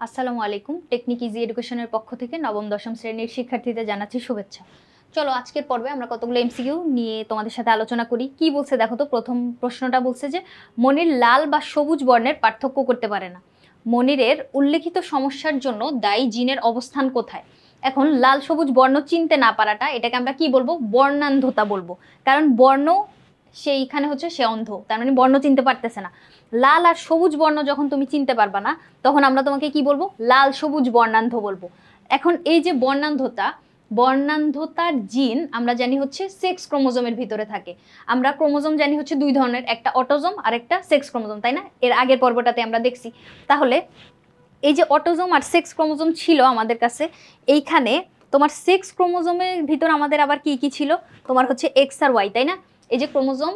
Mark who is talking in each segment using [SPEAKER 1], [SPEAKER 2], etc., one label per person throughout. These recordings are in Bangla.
[SPEAKER 1] আসসালামু আলাইকুম। টেকনিক ইজি এডুকেশনের পক্ষ থেকে নবম দশম শ্রেণীর শিক্ষার্থীদের জানাচ্ছি শুভেচ্ছা। চলো আজকের পর্বে আমরা কতগুলো এমসিকিউ নিয়ে তোমাদের সাথে আলোচনা করি। কি বলছে দেখো তো, প্রথম প্রশ্নটা বলছে যে মনির লাল বা সবুজ বর্ণের পার্থক্য করতে পারে না। মনিরের উল্লেখিত সমস্যার জন্য দায়ী জিনের অবস্থান কোথায়? এখন লাল সবুজ বর্ণ চিনতে না পারাটা, এটাকে আমরা কি বলবো? বর্ণান্ধতা বলবো। কারণ বর্ণ সেইখানে হচ্ছে সে অন্ধ, তার মানে বর্ণ চিনতে পারতেছে না। লাল আর সবুজ বর্ণ যখন তুমি চিনতে পারবা না, তখন আমরা তোমাকে কি বলবো? লাল সবুজ বর্ণান্ধ বলবো। এখন এই যে বর্ণান্ধতার জিন আমরা জানি হচ্ছে সেক্স ক্রোমোজোমের ভিতরে থাকে। আমরা ক্রোমোজোম জানি হচ্ছে দুই ধরনের, একটা অটোজোম আর একটা সেক্স ক্রোমোজোম, তাই না? এর আগের পর্বটাতে আমরা দেখছি। তাহলে এই যে অটোজোম আর সেক্স ক্রোমোজোম ছিল আমাদের কাছে, এইখানে তোমার সেক্স ক্রোমোজোমের ভিতর আমাদের আবার কি কি ছিল? তোমার হচ্ছে এক্স আর ওয়াই, তাই না? এই যে ক্রোমোজোম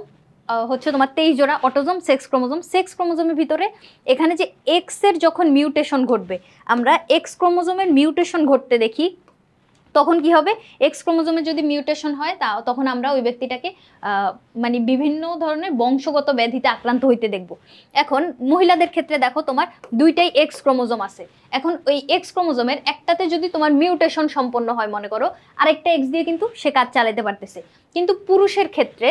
[SPEAKER 1] হচ্ছে তোমার 23 জোড়া অটোজোম, সেক্স ক্রোমোজোমের ভিতরে এখানে যে এক্স এর যখন মিউটেশন ঘটবে, আমরা এক্স ক্রোমোজোমের মিউটেশন ঘটতে দেখি। তখন কি হবে? এক্স ক্রোমোজোমের যদি মিউটেশন হয় তখন আমরা ওই ব্যক্তিটাকে মানে বিভিন্ন ধরনের বংশগত ব্যাধিতে আক্রান্ত হইতে দেখব। এখন মহিলাদের ক্ষেত্রে দেখো, তোমার দুইটাই এক্স ক্রোমোজোম আছে। এখন ওই এক্স ক্রোমোজোমের একটাতে যদি তোমার মিউটেশন সম্পন্ন হয় মনে করো, আরেকটা এক্স দিয়ে কিন্তু সে কাজ চালাতে পারতেছে। কিন্তু পুরুষের ক্ষেত্রে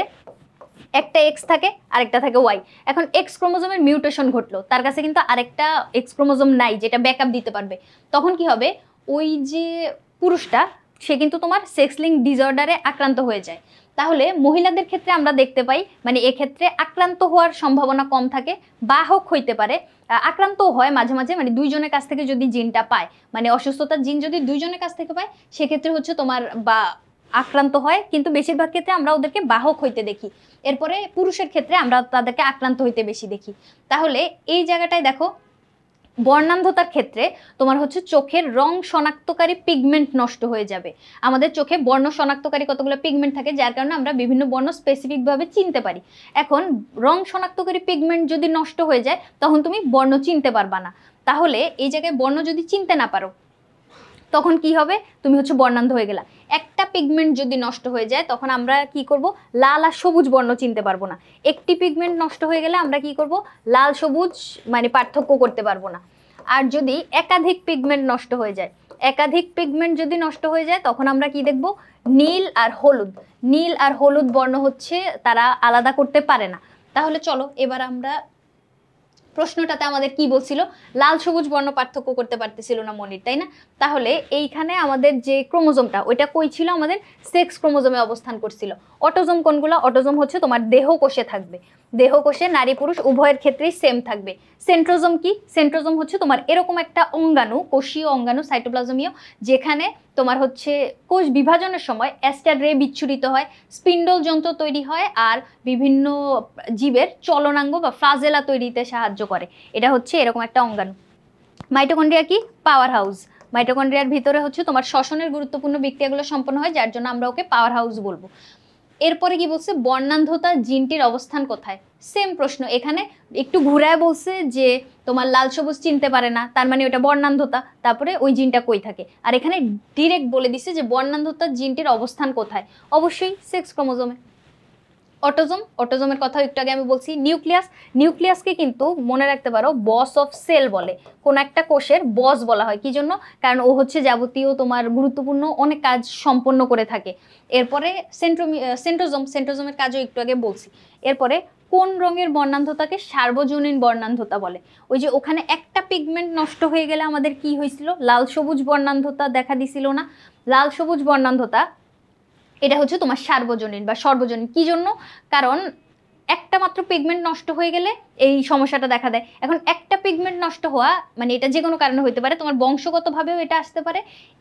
[SPEAKER 1] একটা এক্স থাকে, আরেকটা থাকে ওয়াই। এখন এক্স ক্রোমোজোমের মিউটেশন ঘটলো, তার কাছে কিন্তু আরেকটা এক্স ক্রোমোজোম নাই যেটা ব্যাকআপ দিতে পারবে। তখন কি হবে? ওই যে পুরুষটা, সে কিন্তু তোমার সেক্স লিঙ্ক ডিসঅর্ডারে আক্রান্ত হয়ে যায়। তাহলে মহিলাদের ক্ষেত্রে আমরা দেখতে পাই, মানে এক্ষেত্রে আক্রান্ত হওয়ার সম্ভাবনা কম থাকে, বাহক হইতে পারে, আক্রান্তও হয় মাঝে মাঝে, মানে দুইজনের কাছ থেকে যদি জিনটা পায়, মানে অসুস্থতার জিন যদি দুইজনের কাছ থেকে পায়, সেক্ষেত্রে হচ্ছে তোমার বা আক্রান্ত হয়, কিন্তু বেশিরভাগ ক্ষেত্রে আমরা ওদেরকে বাহক হইতে দেখি। এরপরে পুরুষের ক্ষেত্রে আমরা তাদেরকে আক্রান্ত হইতে বেশি দেখি। তাহলে এই জায়গাটায় দেখো, বর্ণান্ধতার ক্ষেত্রে তোমার হচ্ছে চোখের রং শনাক্তকারী পিগমেন্ট নষ্ট হয়ে যাবে। আমাদের চোখে বর্ণ শনাক্তকারী কতগুলো পিগমেন্ট থাকে, যার কারণে আমরা বিভিন্ন বর্ণ স্পেসিফিকভাবে চিনতে পারি। এখন রং শনাক্তকারী পিগমেন্ট যদি নষ্ট হয়ে যায়, তখন তুমি বর্ণ চিনতে পারবা না। তাহলে এই জায়গায় বর্ণ যদি চিনতে না পারো, তখন কি হবে? তুমি হচ্ছে বর্ণান্ধ হয়ে গেলা। একটা পিগমেন্ট যদি নষ্ট হয়ে যায়, তখন আমরা কি করব? লাল আর সবুজ বর্ণ চিনতে পারবো না। একটি পিগমেন্ট নষ্ট হয়ে গেলে আমরা কি করব? লাল সবুজ মানে পার্থক্য করতে পারবো না। আর যদি একাধিক পিগমেন্ট নষ্ট হয়ে যায়, তখন আমরা কি দেখব? নীল আর হলুদ বর্ণ হচ্ছে তারা আলাদা করতে পারে না। তাহলে চলো এবার আমরা, প্রশ্নটাতে আমাদের কি বলছিল? লাল সবুজ বর্ণ পার্থক্য করতে পারতেছিল না মনির, তাই না? তাহলে এইখানে আমাদের যে ক্রোমোজোমটা, ওইটা কই ছিল? আমাদের সেক্স ক্রোমোজোমে অবস্থান করছিল। অটোজোম কোনগুলো? অটোজোম হচ্ছে তোমার দেহকোষে থাকবে, দেহকোষে নারী পুরুষ উভয়ের ক্ষেত্রেই সেম থাকবে। সেন্ট্রোজোম কি? সেন্ট্রোজোম হচ্ছে তোমার এরকম একটা অঙ্গাণু, কোষীয় অঙ্গাণু, সাইটোপ্লাজমীয়, যেখানে তোমার হচ্ছে কোষ বিভাজনের সময় অ্যাস্টার রে বিচ্ছুরিত হয়, স্পিন্ডল যন্ত্র তৈরি হয়, আর বিভিন্ন জীবের চলনাঙ্গ বা ফ্লাজেলা তৈরিতে সাহায্য করে। এটা হচ্ছে এরকম একটা অঙ্গাণু। মাইটোকন্ড্রিয়া কি? Power house. মাইটোকন্ড্রিয়ার ভিতরে হচ্ছে তোমার শ্বসনের গুরুত্বপূর্ণ বিক্রিয়াগুলো সম্পন্ন হয়, যার জন্য আমরা ওকে পাওয়ার হাউস বলবো। এরপরে কি বলছে? বর্ণান্ধতা জিনটির অবস্থান কোথায়? সেম প্রশ্ন। এখানে একটু ঘুরায় বলছে যে তোমার লাল সবুজ চিনতে পারে না, তার মানে ওটা বর্ণান্ধতা। তারপরে ওই জিনটা কই থাকে? আর এখানে ডিরেক্ট বলে দিছে যে বর্ণান্ধতা জিনটির অবস্থান কোথায়? অবশ্যই সেক্স ক্রোমোজোমে। অটোজোমের কথা একটু আগে আমি বলছি। নিউক্লিয়াসকে কিন্তু মনে রাখতে পারো বস অফ সেল বলে। কোন একটা কোষের বস বলা হয় কি জন্য? কারণ ও হচ্ছে যাবতীয় তোমার গুরুত্বপূর্ণ অনেক কাজ সম্পন্ন করে থাকে। এরপরে সেন্ট্রোজোমের কাজও একটু আগে বলছি। এরপরে কোন রঙের বর্ণান্ধতাকে সার্বজনীন বর্ণান্ধতা বলে? ওই যে ওখানে একটা পিগমেন্ট নষ্ট হয়ে গেলে আমাদের কি হয়েছিল? লাল সবুজ বর্ণান্ধতা দেখা দিছিল না? লাল সবুজ বর্ণান্ধতা এটা হচ্ছে তোমার সার্বজনীন বা সর্বজনীন। কি জন্য? কারণ একটা মাত্র পিগমেন্ট নষ্ট হয়ে গেলে এই সমস্যাটা দেখা দেয়। এখন একটা পিগমেন্ট নষ্ট হওয়া মানে এটা যে কোনো কারণে হতে পারে, তোমার বংশগতভাবেও এটা আসতে পারে।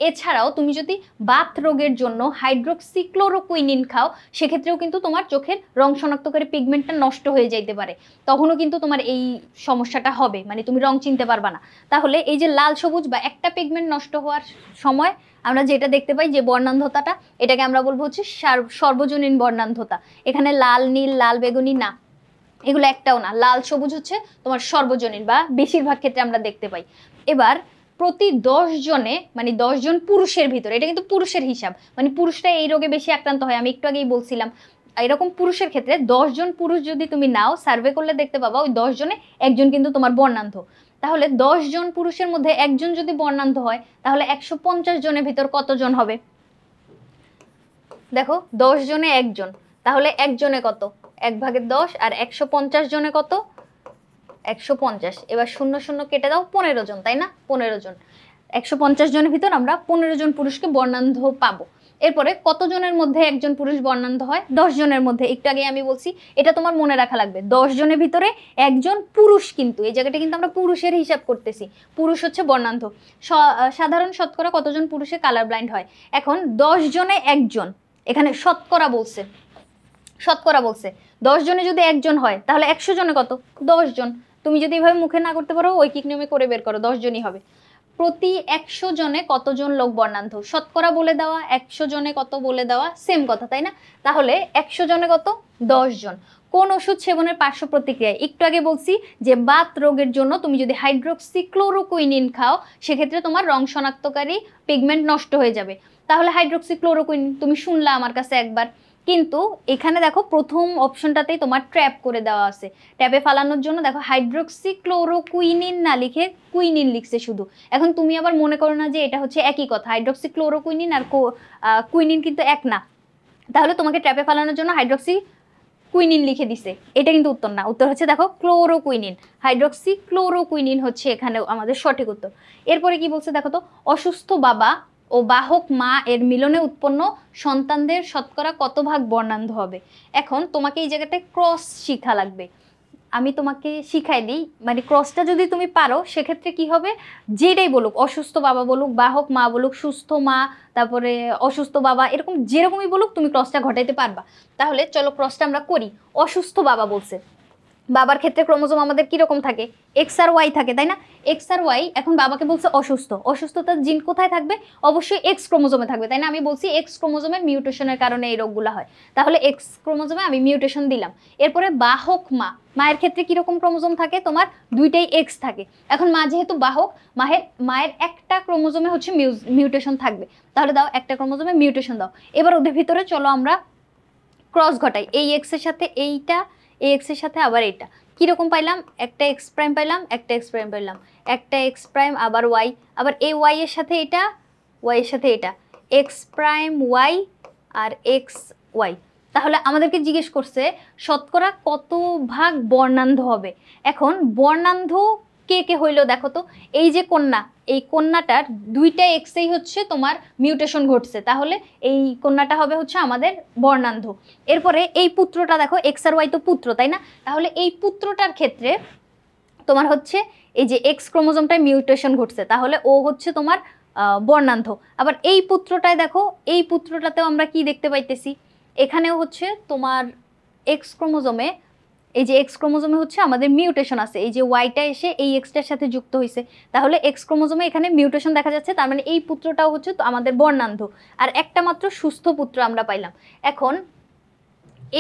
[SPEAKER 1] এছাড়াও তুমি যদি বাত রোগের জন্য হাইড্রোক্সিক্লোরোকুইনিন খাও, সেক্ষেত্রেও কিন্তু তোমার চোখের রং শনাক্তকারী পিগমেন্টটা নষ্ট হয়ে যাইতে পারে। তখনও কিন্তু তোমার এই সমস্যাটা হবে, মানে তুমি রং চিনতে পারবা না। তাহলে এই যে লাল সবুজ বা একটা পিগমেন্ট নষ্ট হওয়ার সময় আমরা যেটা দেখতে পাই যে বর্ণান্ধতাটা, এটাকে আমরা বলবো হচ্ছে সর্বজনীন বর্ণান্ধতা। এখানে লাল নীল লাল বেগুনি না, এগুলো একটাও না। লাল সবুজ হচ্ছে তোমার সর্বজনীন বা বেশিরভাগ ক্ষেত্রে আমরা দেখতে পাই। এবার প্রতি 10 জনে, মানে 10 জন পুরুষের ভিতরে, এটা কিন্তু পুরুষের হিসাব, মানে পুরুষরা এই রোগে বেশি আক্রান্ত হয়, আমি একটু আগেই বলছিলাম। এরকম পুরুষের ক্ষেত্রে 10 জন পুরুষ যদি তুমি নাও, সার্ভে করলে দেখতে পাবা ওই 10 জনে একজন কিন্তু তোমার বর্ণান্ধ। তাহলে 10 জন পুরুষের মধ্যে একজন যদি বর্ণান্ধ হয় তাহলে 150 জনের ভিতর কতজন হবে? দেখো 10 জনে একজন, তাহলে একজনে কত? 1/10 আর 150 জনে কত? 150। এবার 0 0 কেটে দাও, 15 জন, তাই না? 15 জন। 150 জনের ভিতর আমরা 15 জন পুরুষকে বর্ণান্ধ পাবো। এরপরে কতজনের মধ্যে একজন পুরুষ বর্ণান্ধ হয়? 10 জনের মধ্যে। একটু আগে আমি বলছি, এটা তোমার মনে রাখা লাগবে। 10 জনের ভিতরে একজন পুরুষ, কিন্তু এই জায়গাটা কিন্তু আমরা পুরুষের হিসাব করতেছি, পুরুষ হচ্ছে বর্ণান্ধ। সাধারণ শতকরা কতজন পুরুষে কালার ব্লাইন্ড হয়? এখন 10 জনে একজন, এখানে শতকরা বলছে, শতকরা বলছে 10 জনে যদি একজন হয় তাহলে 100 জনে কত? 10 জন। তুমি যদি এভাবে মুখে না করতে পারো ঐকিক নিয়মে করে বের করো, 10 জনই হবে। প্রতি 100 জনে কতজন লোক বর্ণান্ধ? শতকরা বলে দেওয়া, 100 জনে কত বলে দেওয়া, সেম কথা, তাই না? তাহলে 100 জনে কত? 10 জন। কোন ওষুধ সেবনের পার্শ্ব প্রতিক্রিয়া? একটু আগে বলছি যে বাত রোগের জন্য তুমি যদি হাইড্রোক্সিক্লোরোকুইনিন খাও সেক্ষেত্রে তোমার রং শনাক্তকারী পিগমেন্ট নষ্ট হয়ে যাবে। তাহলে হাইড্রোক্সিক্লোরোকুইনিন তুমি শুনলা আমার কাছে একবার, কিন্তু এখানে দেখো প্রথম অপশনটাতেই তোমার ট্র্যাপ করে দেওয়া আছে। ট্যাপে ফালানোর জন্য দেখো হাইড্রোক্সিক্লোরোকুইনিন না লিখে কুইনিন লিখছে শুধু। এখন তুমি আবার মনে করো না যে এটা হচ্ছে একই কথা, হাইড্রোক্সিক্লোরোকুইনিন আর কুইনিন কিন্তু এক না। তাহলে তোমাকে ট্র্যাপে ফালানোর জন্য হাইড্রোক্সি কুইনিন লিখে দিছে, এটা কিন্তু উত্তর না। উত্তর হচ্ছে দেখো ক্লোরোকুইনিন, হাইড্রোক্সিক্লোরোকুইনিন হচ্ছে এখানে আমাদের সঠিক উত্তর। এরপরে কি বলছে দেখো তো, অসুস্থ বাবা ও বাহক মা এর মিলনে উৎপন্ন সন্তানদের শতকরা কত ভাগ বর্ণান্ধ হবে? এখন তোমাকে এই জায়গাটায় ক্রস শিখা লাগবে। আমি তোমাকে শিখাই দিই, মানে ক্রসটা যদি তুমি পারো সেক্ষেত্রে কি হবে, যেটাই বলুক, অসুস্থ বাবা বলুক, বাহক মা বলুক, সুস্থ মা, তারপরে অসুস্থ বাবা, এরকম যেরকমই বলুক তুমি ক্রসটা ঘটাইতে পারবা। তাহলে চলো ক্রসটা আমরা করি। অসুস্থ বাবা বলছে, বাবার ক্ষেত্রে ক্রোমোজোম আমাদের কিরকম থাকে? এক্স আর ওয়াই থাকে, তাই না? এক্স আর ওয়াই। এখন বাবাকে বলছে অসুস্থ, অসুস্থতার জিন কোথায় থাকবে? অবশ্যই এক্স ক্রোমোজোমে থাকবে, তাই না? আমি বলছি এক্স ক্রোমোজোমের মিউটেশনের কারণে এই রোগগুলো হয়, তাহলে এক্স ক্রোমোজোমে আমি মিউটেশন দিলাম। এরপরে বাহক মা, মায়ের ক্ষেত্রে কিরকম ক্রোমোজোম থাকে? তোমার দুইটাই এক্স থাকে। এখন মা যেহেতু বাহক, মায়ের একটা ক্রোমোজোমে হচ্ছে মিউটেশন থাকবে, তাহলে দাও একটা ক্রোমোজোমে মিউটেশন দাও। এবার ওদের ভিতরে চলো আমরা ক্রস ঘটাই, এই এক্স এর সাথে এইটা, এই এক্স এর সাথে আবার এইটা। কিরকম পাইলাম? একটা এক্স প্রাইম পাইলাম, একটা এক্স প্রাইম পাইলাম, একটা এক্স প্রাইম, আবার ওয়াই, আবার এই ওয়াই এর সাথে এটা, ওয়াই এর সাথে এটা, এক্স প্রাইম ওয়াই আর এক্স ওয়াই। তাহলে আমাদেরকে জিজ্ঞেস করছে শতকরা কত ভাগ বর্ণান্ধ হবে। এখন বর্ণান্ধ কে কে হইলো দেখো তো, এই যে কন্যা, এই কন্যাটার দুইটা এক্সেই হচ্ছে তোমার মিউটেশন ঘটছে, তাহলে এই কন্যাটা হবে হচ্ছে আমাদের বর্ণান্ধ। এরপরে এই পুত্রটা দেখো, এক্স আর ওয়াই তো পুত্র, তাই না? তাহলে এই পুত্রটার ক্ষেত্রে তোমার হচ্ছে এই যে এক্স ক্রোমোজোমটায় মিউটেশন ঘটছে, তাহলে ও হচ্ছে তোমার বর্ণান্ধ। আবার এই পুত্রটায় দেখো, এই পুত্রটাতেও আমরা কি দেখতে পাইতেছি, এখানেও হচ্ছে তোমার এক্স ক্রোমোজোমে, এই যে এক্স ক্রোমোজোমে হচ্ছে আমাদের মিউটেশন আছে, এই যে ওয়াইটা এসে এই এক্সটার সাথে যুক্ত হয়েছে, তাহলে এক্স ক্রোমোজোমে এখানে মিউটেশন দেখা যাচ্ছে, তার মানে এই পুত্রটাও হচ্ছে আমাদের বর্ণান্ধ। আর একটা মাত্র সুস্থ পুত্র আমরা পাইলাম। এখন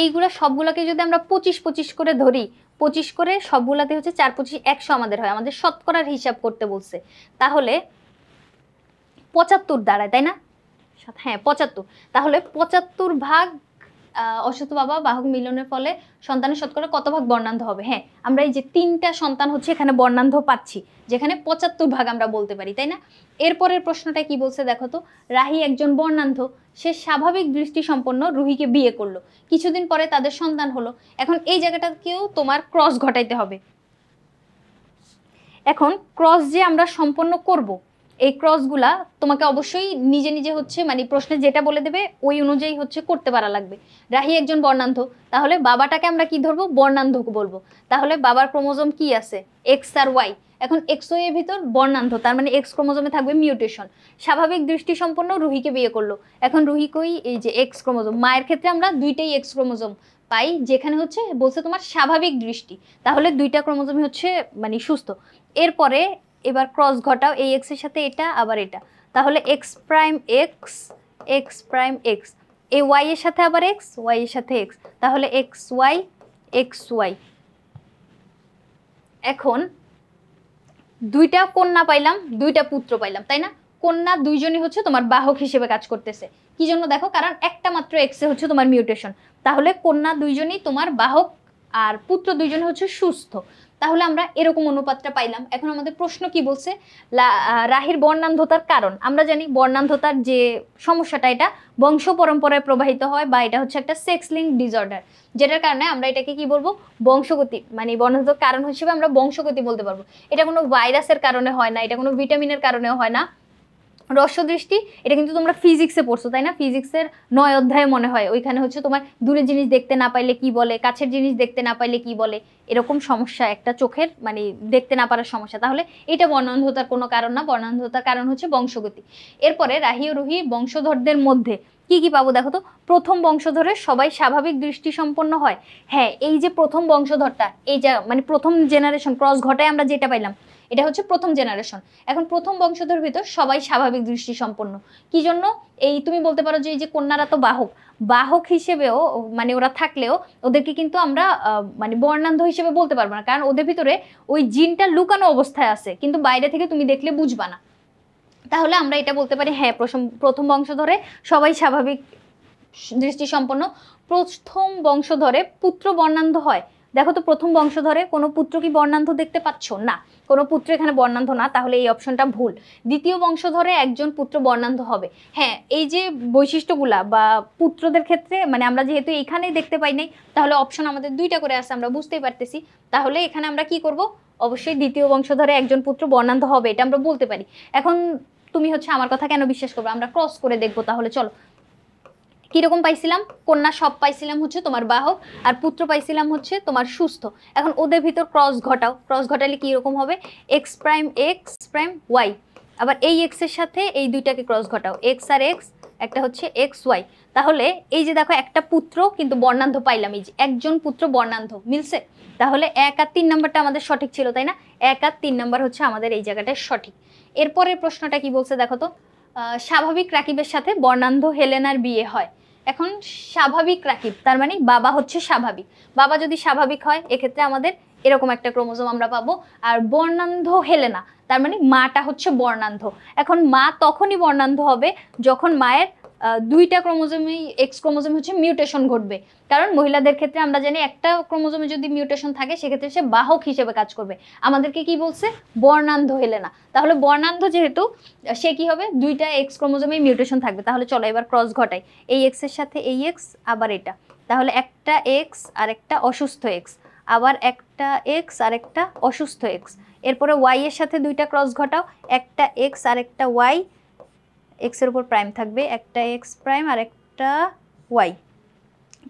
[SPEAKER 1] এইগুলো সবগুলোকে যদি আমরা 25-25 করে ধরি, 25 করে সবগুলাতে হচ্ছে 4-25-100 আমাদের হয়, আমাদের শতকরার হিসাব করতে বলছে, তাহলে 75 দাঁড়ায়, তাই না? হ্যাঁ 75। তাহলে 75 ভাগ অসুস্থ বাবা বাহক মিলনের ফলে সন্তানের শতকরা কত ভাগ বর্ণান্ধ হবে? হ্যাঁ, আমরা এই যে 3টা সন্তান হচ্ছে এখানে বর্ণান্ধ পাচ্ছি, যেখানে 75 ভাগ আমরা বলতে পারি, তাই না? এরপরের প্রশ্নটা কি বলছে দেখো তো, রাহি একজন বর্ণান্ধ, সে স্বাভাবিক দৃষ্টি সম্পন্ন রুহিকে বিয়ে করলো, কিছুদিন পরে তাদের সন্তান হলো। এখন এই জায়গাটাকেও তোমার ক্রস ঘটাইতে হবে। এখন ক্রস যে আমরা সম্পন্ন করব, এই ক্রসগুলা তোমাকে অবশ্যই নিজে নিজে হচ্ছে মানে প্রশ্নে যেটা বলে দেবে ওই অনুযায়ী হচ্ছে করতে পারা লাগবে। রাহি একজন বর্ণান্ধ, তাহলে বাবাটাকে আমরা কি ধরবো? বর্ণান্ধ বলবো। তাহলে বাবার ক্রোমোজোম কি আছে? এক্স আর ওয়াই। এখন এক্স ওয়াই এর ভিতর বর্ণান্ধ, তার মানে এক্স ক্রোমোজোমে থাকবে মিউটেশন। স্বাভাবিক দৃষ্টি সম্পন্ন রুহিকে বিয়ে করলো, এখন রুহি কই? এই যে এক্স ক্রোমোজোম। মায়ের ক্ষেত্রে আমরা দুইটাই এক্স ক্রোমোজোম পাই, যেখানে হচ্ছে বলছে তোমার স্বাভাবিক দৃষ্টি, তাহলে দুইটা ক্রোমোজোমই হচ্ছে মানে সুস্থ। এরপরে এবার ক্রস ঘটাও, এই এক্স এর সাথে এটা আবার এটা, তাহলে x prime X, X prime x, এই ওয়াই এর সাথে আবার এক্স, ওয়াই এর সাথে এক্স, তাহলে এক্স ওয়াই এক্স ওয়াই। এখন দুইটা কন্যা পাইলাম, দুইটা পুত্র পাইলাম, তাই না? কন্যা দুইজনই হচ্ছে তোমার বাহক হিসেবে কাজ করতেছে, কি জন্য দেখো, কারণ একটা মাত্র এক্সে হচ্ছে তোমার মিউটেশন, তাহলে কন্যা দুইজনই তোমার বাহক আর পুত্র দুইজনই হচ্ছে সুস্থ। তাহলে আমরা এরকম অনুপাতটা পাইলাম। এখন আমাদের প্রশ্ন কি বলছে, রাহির বর্ণান্ধতার কারণ। আমরা জানি বর্ণান্ধতার যে সমস্যাটা এটা বংশ পরম্পরায় প্রবাহিত হয়, বা এটা হচ্ছে একটা সেক্স লিঙ্ক ডিসঅর্ডার, যেটার কারণে আমরা এটাকে কি বলবো, বংশগতি, মানে বর্ণান্ধতার কারণ হিসেবে আমরা বংশগতি বলতে পারবো। এটা কোনো ভাইরাসের কারণে হয় না, এটা কোনো ভিটামিনের কারণেও হয় না। রস্যদৃষ্টি, এটা কিন্তু তোমরা ফিজিক্সে পড়ছো তাই না, ফিজিক্সের 9 অধ্যায়ে মনে হয়, ওইখানে হচ্ছে তোমার দূরের জিনিস দেখতে না পাইলে কি বলে, কাছের জিনিস দেখতে না পাইলে কি বলে, এরকম সমস্যা একটা চোখের, মানে দেখতে না পারার সমস্যা। তাহলে এটা বর্ণান্ধতার কোনো কারণ না, বর্ণান্ধতার কারণ হচ্ছে বংশগতি। এরপরে রাহি ও রুহি বংশধরদের মধ্যে কি কি পাবো দেখো তো, প্রথম বংশধরের সবাই স্বাভাবিক দৃষ্টি সম্পন্ন হয়। হ্যাঁ, এই যে প্রথম বংশধরটা, এই যে মানে প্রথম জেনারেশন ক্রস ঘটায় আমরা যেটা পাইলাম, এটা হচ্ছে প্রথম জেনারেশন। এখন প্রথম বংশধর ভিতর সবাই স্বাভাবিক দৃষ্টি সম্পন্ন। কি জন্য? এই তুমি বলতে পারো যে এই যে কন্যারা তো বাহক, বাহক হিসেবেও মানে ওরা থাকলেও ওদেরকে কিন্তু আমরা মানে বর্ণান্ধ হিসেবে বলতে পারবো না, কারণ ওদের ভিতরে ওই জিনটা লুকানো অবস্থায় আছে, কিন্তু বাইরে থেকে তুমি দেখলে বুঝবা না। তাহলে আমরা এটা বলতে পারি, হ্যাঁ প্রথম বংশধরে সবাই স্বাভাবিক দৃষ্টি সম্পন্ন। প্রথম বংশধরে পুত্র বর্ণান্ধ হয়। দেখো তো প্রথম বংশধরে কোনো পুত্র কি বর্ণান্ধ দেখতে পাচ্ছ? না, কোনো পুত্র এখানে বর্ণান্ধ না, তাহলে এই অপশনটা ভুল। দ্বিতীয় বংশধরে একজন পুত্র বর্ণান্ধ হবে। হ্যাঁ, এই যে বৈশিষ্ট্যগুলা বা পুত্রদের ক্ষেত্রে, মানে আমরা যেহেতু এখানেই দেখতে পাই নাই, তাহলে অপশন আমাদের দুইটা করে আছে, আমরা বুঝতেই পারতেছি। তাহলে এখানে আমরা কি করব, অবশ্যই দ্বিতীয় বংশধরে একজন পুত্র বর্ণান্ধ হবে, এটা আমরা বলতে পারি। এখন তুমি হচ্ছে আমার কথা কেন বিশ্বাস করবে, আমরা ক্রস করে দেখবো। তাহলে চলো, কিরকম পাইছিলাম, কন্যা সব পাইছিলাম হচ্ছে তোমার বাহক, আর পুত্র পাইছিলাম হচ্ছে তোমার সুস্থ। এখন ওদের ভিতর ক্রস ঘটাও, ক্রস ঘটালে কি রকম হবে, এক্স প্রাইম ওয়াই, আবার এই এক্স এর সাথে এই দুইটাকে ক্রস ঘটাও, এক্স আর এক্স, একটা হচ্ছে এক্স ওয়াই। তাহলে এই যে দেখো একটা পুত্র কিন্তু বর্ণান্ধ পাইলাম, এই যে একজন পুত্র বর্ণান্ধ মিলছে। তাহলে 1 আর 3 নাম্বারটা আমাদের সঠিক ছিল তাই না, 1 আর 3 নাম্বার হচ্ছে আমাদের এই জায়গাটায় সঠিক। এরপরের প্রশ্নটা কি বলছে দেখো তো, স্বাভাবিক রাকিবের সাথে বর্ণান্ধ হেলেনার বিয়ে হয়। এখন স্বাভাবিক রাকিব তার মানে বাবা হচ্ছে স্বাভাবিক, বাবা যদি স্বাভাবিক হয় এক্ষেত্রে আমাদের এরকম একটা ক্রোমোজোম আমরা পাবো। আর বর্ণান্ধ হেলেনা তার মানে মাটা হচ্ছে বর্ণান্ধ। এখন মা তখনই বর্ণান্ধ হবে যখন মায়ের দুইটা ক্রোমোজোমেই এক্স ক্রোমোজোমে হচ্ছে মিউটেশন ঘটবে। কারণ মহিলাদের ক্ষেত্রে আমরা জানি একটা ক্রোমোজোমে যদি মিউটেশন থাকে সেক্ষেত্রে সে বাহক হিসেবে কাজ করবে। আমাদেরকে কি বলছে, বর্ণান্ধ হেলেনা। তাহলে বর্ণান্ধ যেহেতু, সে কি হবে, দুইটা এক্স ক্রোমোজোমেই মিউটেশন থাকবে। তাহলে চলো এবার ক্রস ঘটাই, এই এক্স এর সাথে এই এক্স, আবার এটা, তাহলে একটা এক্স আর একটা অসুস্থ এক্স, আবার একটা এক্স আর একটা অসুস্থ এক্স। এরপরে ওয়াই এর সাথে দুইটা ক্রস ঘটাও, একটা এক্স আর একটা ওয়াই, এক্স এর উপর প্রাইম থাকবে, একটা এক্স প্রাইম আর একটা ওয়াই,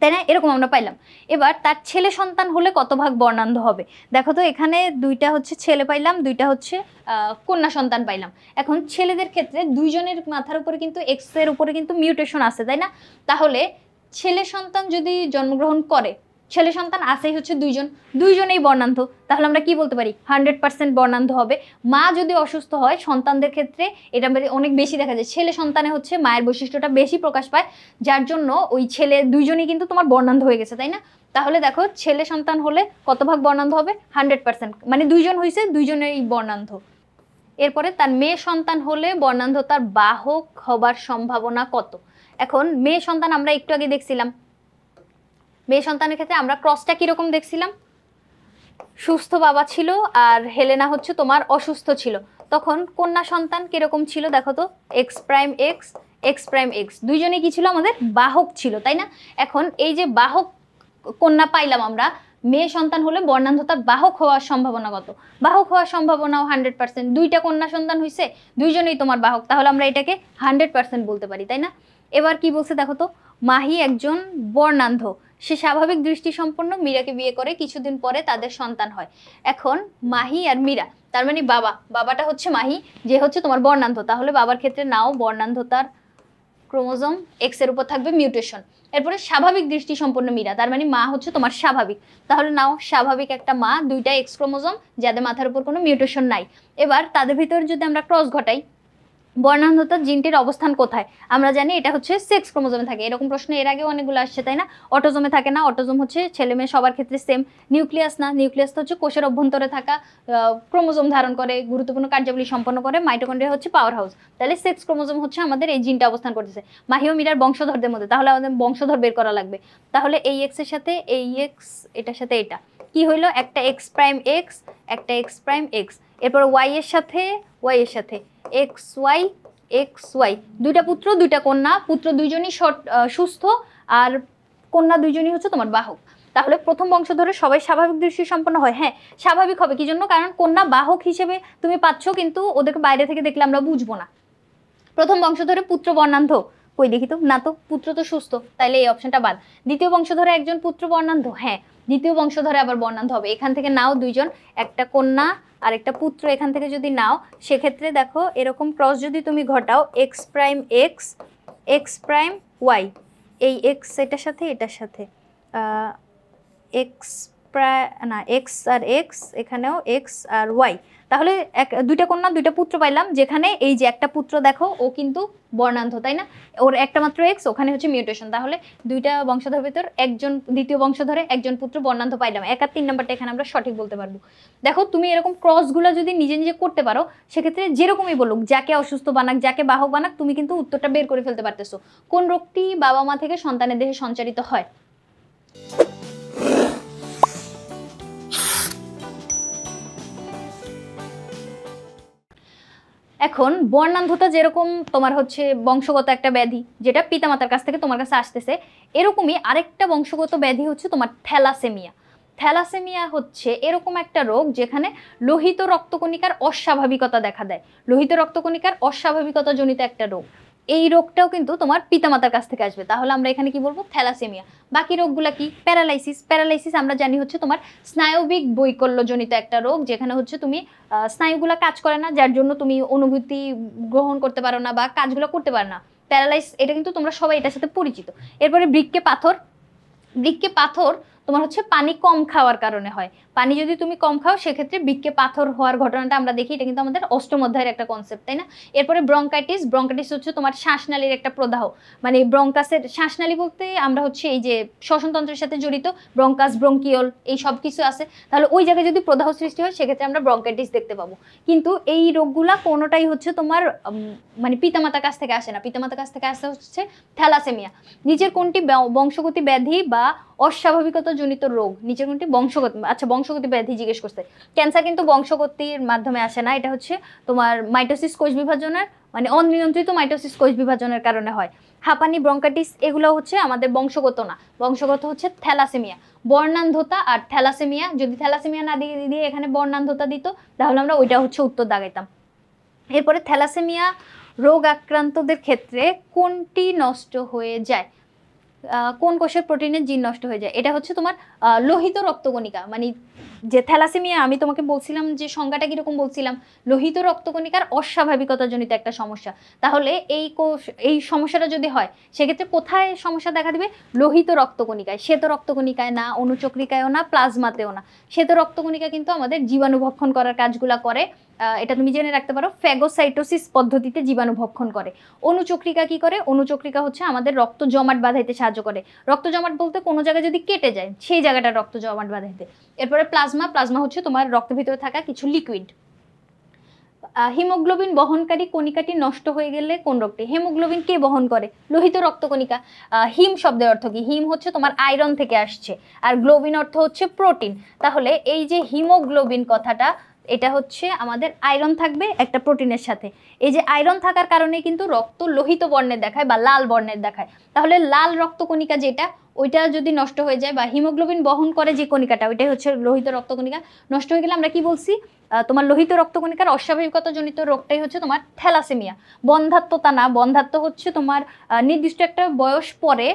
[SPEAKER 1] তাই না, এরকম আমরা পাইলাম। এবার তার ছেলে সন্তান হলে কত ভাগ বর্ণান্ধ হবে। দেখো তো এখানে দুইটা হচ্ছে ছেলে পাইলাম, দুইটা হচ্ছে কন্যা সন্তান পাইলাম। এখন ছেলেদের ক্ষেত্রে দুইজনের মাথার উপরে কিন্তু এক্স এর উপরে কিন্তু মিউটেশন আছে তাই না, তাহলে ছেলে সন্তান যদি জন্মগ্রহণ করে, ছেলে সন্তান আছেই হচ্ছে দুইজনেই বর্ণান্ধ, তাহলে আমরা কি বলতে পারি, 100% বর্ণান্ধ হবে। মা যদি অসুস্থ হয় সন্তানদের ক্ষেত্রে এটা অনেক বেশি দেখা যায়, ছেলে সন্তানে হচ্ছে মায়ের বৈশিষ্ট্যটা বেশি প্রকাশ পায়, যার জন্য ওই ছেলে দুইজনই কিন্তু তোমার বর্ণান্ধ হয়ে গেছে তাই না। তাহলে দেখো ছেলে সন্তান হলে কত ভাগ বর্ণান্ধ হবে, 100%, মানে দুইজন হয়েছে দুইজনেরই বর্ণান্ধ। এরপরে তার মেয়ে সন্তান হলে বর্ণান্ধতার বাহক হবার সম্ভাবনা কত। এখন মেয়ে সন্তান আমরা একটু আগে দেখছিলাম, মেয়ে সন্তানের ক্ষেত্রে আমরা ক্রসটা কিরকম দেখছিলাম, সুস্থ বাবা ছিল আর হেলেনা হচ্ছে তোমার অসুস্থ ছিল। তখন কন্যা সন্তান কিরকম ছিল দেখো তো, এক্স প্রাইম এক্স, দুইজনে কি ছিল, আমাদের বাহক ছিল তাই না। এখন এই যে বাহক কন্যা পাইলাম আমরা, মেয়ে সন্তান হলে বর্ণান্ধতার বাহক হওয়ার সম্ভাবনা কত, বাহক হওয়ার সম্ভাবনাও 100%, দুইটা কন্যা সন্তান হয়েছে দুইজনেই তোমার বাহক, তাহলে আমরা এটাকে 100% বলতে পারি তাই না। এবার কি বলছে দেখো তো, মাহি একজন বর্ণান্ধ, সে স্বাভাবিক দৃষ্টি সম্পন্ন, মীরাকে বিয়ে করে, কিছুদিন পরে তাদের সন্তান হয়। এখন মাহি আর মীরা তার মানে বাবাটা হচ্ছে মাহি, যে হচ্ছে তোমার বর্ণান্ধ, তাহলে বাবার ক্ষেত্রে নাও বর্ণান্ধতার ক্রোমোজোম এক্স এর উপর থাকবে মিউটেশন। এরপরে স্বাভাবিক দৃষ্টি সম্পন্ন মীরা, তার মানে মা হচ্ছে তোমার স্বাভাবিক, তাহলে নাও স্বাভাবিক একটা মা, দুইটা এক্স ক্রোমোজোম যাদের মাথার উপর কোনো মিউটেশন নাই। এবার তাদের ভিতরে যদি আমরা ক্রস ঘটাই, বর্ণান্ধতার জিনটির অবস্থান কোথায়, আমরা জানি এটা হচ্ছে সেক্স ক্রোমোজোমে থাকে। এরকম প্রশ্ন এর আগেও অনেকগুলো আসছে তাই না। অটোজোমে থাকে না, অটোজোম হচ্ছে ছেলে মেয়ে সবার ক্ষেত্রে সেম। নিউক্লিয়াস না, নিউক্লিয়াস তো হচ্ছে কোষের অভ্যন্তরে থাকা ক্রোমোজোম ধারণ করে, গুরুত্বপূর্ণ কার্যাবলী সম্পন্ন করে, মাইটোকন্ড্রিয়া হচ্ছে পাওয়ার হাউস। তাহলে সেক্স ক্রোমোজোম হচ্ছে আমাদের এই জিনটা অবস্থান করতেছে মাহি ও মীরার বংশধরদের মধ্যে, তাহলে আমাদের বংশধর বের করা লাগবে। তাহলে এই এক্স এর সাথে এই এক্স, এটার সাথে এটা, কি হইলো, একটা এক্স প্রাইম এক্স, একটা এক্স প্রাইম এক্স, এরপর ওয়াই এর সাথে এক্স ওয়াই, দুইটা পুত্র দুইটা কন্যা, পুত্র দুইজনই সুস্থ আর কন্যা দুইজনই হচ্ছে তোমার বাহক। তাহলে প্রথম বংশধরে সবাই স্বাভাবিক দৃষ্টি সম্পন্ন হয়। হ্যাঁ স্বাভাবিক হবে, কি জন্য, কারণ কন্যা বাহক হিসেবে তুমি পাচ্ছ, কিন্তু ওদেরকে বাইরে থেকে দেখলে আমরা বুঝবো না। প্রথম বংশধরে পুত্র বর্ণান্ধ, কই দেখি তো, না তো, পুত্র তো সুস্থ, তাইলে এই অপশনটা বাদ। দ্বিতীয় বংশধরে একজন পুত্র বর্ণান্ধ, হ্যাঁ দ্বিতীয় বংশধরে আবার বর্ণান্ধ হবে। এখান থেকে নাও দুইজন, একটা কন্যা আর একটা পুত্র, এখান থেকে যদি নাও সেক্ষেত্রে দেখো এরকম ক্রস যদি তুমি ঘটাও, X prime X, X prime Y, এই এক্স এটার সাথে এটার সাথে এক্স না এক্স আর এক্স, এখানেও এক্স আর ওয়াই, তাহলে দুইটা কন্যা দুইটা পুত্র পাইলাম, যেখানে এই যে একটা পুত্র দেখো ও কিন্তু বর্ণান্ধ, তাই না, ওর একটা মাত্র এক্স, ওখানে হচ্ছে মিউটেশন, তাহলে দুইটা বংশধরের ভিতর একজন দ্বিতীয় বংশধরে একজন পুত্র বর্ণান্ধ পাইলাম। 1 আর 3 নাম্বারটা এখানে আমরা সঠিক বলতে পারবো। দেখো তুমি এরকম ক্রসগুলো যদি নিজে নিজে করতে পারো, সেক্ষেত্রে যেরকমই বলুক, যাকে অসুস্থ বানাক যাকে বাহক বানাক, তুমি কিন্তু উত্তরটা বের করে ফেলতে পারতেছো। কোন রোগটি বাবা মা থেকে সন্তানের দেহে সঞ্চারিত হয়? এখন বর্ণান্ধতা যেরকম তোমার হচ্ছে বংশগত একটা ব্যাধি, যেটা পিতামাতার কাছ থেকে তোমার কাছে আসতেছে, এরকমই আরেকটা বংশগত ব্যাধি হচ্ছে তোমার থ্যালাসেমিয়া। থ্যালাসেমিয়া হচ্ছে এরকম একটা রোগ যেখানে লোহিত রক্তকণিকার অস্বাভাবিকতা দেখা দেয়। লোহিত রক্তকণিকার অস্বাভাবিকতা জনিত একটা রোগ। এই রোগটাও কিন্তু তোমার পিতামাতার কাছ থেকে আসবে। তাহলে আমরা এখানে কি বলবো, থ্যালাসেমিয়া। বাকি রোগগুলা কি, প্যারালাইসিস। প্যারালাইসিস আমরা জানি হচ্ছে তোমার স্নায়বিক বৈকল্যজনিত একটা রোগ, যেখানে হচ্ছে তুমি স্নায়ুগুলা কাজ করে না, যার জন্য তুমি অনুভূতি গ্রহণ করতে পারো না বা কাজগুলো করতে পারো না। প্যারালাইস, এটা কিন্তু তোমরা সবাই এটার সাথে পরিচিত। এরপরে বৃক্কে পাথর। বৃক্কে পাথর তোমার হচ্ছে পানি কম খাওয়ার কারণে হয়। পানি যদি তুমি কম খাও সেক্ষেত্রে বৃক্কে পাথর হওয়ার ঘটনাটা আমরা দেখি, এটা কিন্তু আমাদের অষ্টম অধ্যায়ের একটা কনসেপ্ট, তাই না। এরপরে ব্রঙ্কাইটিস। ব্রঙ্কাইটিস হচ্ছে তোমার শ্বাসনালীর একটা প্রদাহ, মানে ব্রঙ্কাসের, শ্বাসনালী বলতে আমরা হচ্ছে এই যে শ্বসনতন্ত্রের সাথে জড়িত ব্রঙ্কাস ব্রঙ্কিওল এই সব কিছু আছে, তাহলে ওই জায়গায় যদি প্রদাহ সৃষ্টি হয় সেক্ষেত্রে আমরা ব্রঙ্কাইটিস দেখতে পাবো। কিন্তু এই রোগগুলা কোনোটাই হচ্ছে তোমার মানে পিতামাতার কাছ থেকে আসে না, পিতামাতার কাছ থেকে আসে হচ্ছে থ্যালাসেমিয়া। নিচের কোনটি বংশগতি ব্যাধি বা অস্বাভাবিকতা জনিত রোগ? নিচের কোনটি বংশগত, আচ্ছা বংশগতি ব্যাধি জিজ্ঞেস করছে। ক্যান্সার কিন্তু বংশগতির মাধ্যমে আসে না, এটা হচ্ছে তোমার মাইটোসিস কোষ বিভাজনের, মানে অনিয়ন্ত্রিত মাইটোসিস কোষ বিভাজনের কারণে হয়। হাঁপানি, ব্রঙ্কাইটিস এগুলো হচ্ছে আমাদের বংশগত না, বংশগত হচ্ছে থ্যালাসেমিয়া। বর্ণান্ধতা আর থ্যালাসেমিয়া, যদি থ্যালাসেমিয়া না দিয়ে এখানে বর্ণান্ধতা দিত তাহলে আমরা ওইটা হচ্ছে উত্তর দাগাইতাম। এরপরে থ্যালাসেমিয়া রোগ আক্রান্তদের ক্ষেত্রে কোনটি নষ্ট হয়ে যায়? কোন কোষের প্রোটিনের জিন নষ্ট হয়ে যায়? এটা হচ্ছে তোমার লোহিত রক্তকণিকা, মানে যে থ্যালাসেমিয়া আমি তোমাকে বলছিলাম যে সংজ্ঞাটা কিরকম বলছিলাম, লোহিত রক্তকণিকার অস্বাভাবিকতা জনিত একটা সমস্যা। তাহলে এই সমস্যাটা যদি হয় সেক্ষেত্রে কোথায় সমস্যা দেখা দিবে? লোহিত রক্তকণিকায়, শ্বেত রক্তকণিকায় না, অনুচক্রিকায়ও না, প্লাজমাতেও না। শ্বেত রক্তকণিকা কিন্তু আমাদের জীবাণু ভক্ষণ করার কাজগুলা করে, এটা তুমি জেনে রাখতে পারো, ফ্যাগোসাইটোসিস পদ্ধতিতে জীবাণু ভক্ষণ করে। অনুচক্রিকা কি করে? অনুচক্রিকা হচ্ছে আমাদের রক্ত জমাট বাঁধাইতে সাহায্য করে। রক্ত জমাট বলতে কোনো জায়গায় যদি কেটে যায় সেই জায়গাটা রক্ত জমাট বাঁধাইতে। এরপরে প্লাজমা। প্লাজমা হচ্ছে তোমার রক্তের ভিতরে থাকা কিছু লিকুইড। হিমোগ্লোবিন বহনকারী কণিকাটি নষ্ট হয়ে গেলে কোন রোগটি? হিমোগ্লোবিন কে বহন করে? লোহিত রক্তকণিকা। হিম শব্দের অর্থ কি? হিম হচ্ছে তোমার আয়রন থেকে আসছে, আর গ্লোবিন অর্থ হচ্ছে প্রোটিন। তাহলে এই যে হিমোগ্লোবিন কথাটা, এটা হচ্ছে আমাদের আয়রন থাকবে একটা প্রোটিনের সাথে। এই যে আয়রন থাকার কারণে কিন্তু রক্ত লোহিত বর্ণের দেখায় বা লাল বর্ণের দেখায়। তাহলে লাল রক্তকণিকা যেটা, ওইটা যদি নষ্ট হয়ে যায়, বা হিমোগ্লোবিন বহন করে যে কণিকাটা, ওইটাই হচ্ছে লোহিত রক্তকণিকা, নষ্ট হয়ে গেলে আমরা কি বলছি? তোমার লোহিত রক্তকণিকার অস্বাভাবিকতা জনিত রোগটাই হচ্ছে তোমার থ্যালাসেমিয়া। বন্ধ্যাত্বতা না, বন্ধ্যাত্ব হচ্ছে তোমার নির্দিষ্ট একটা বয়স পরে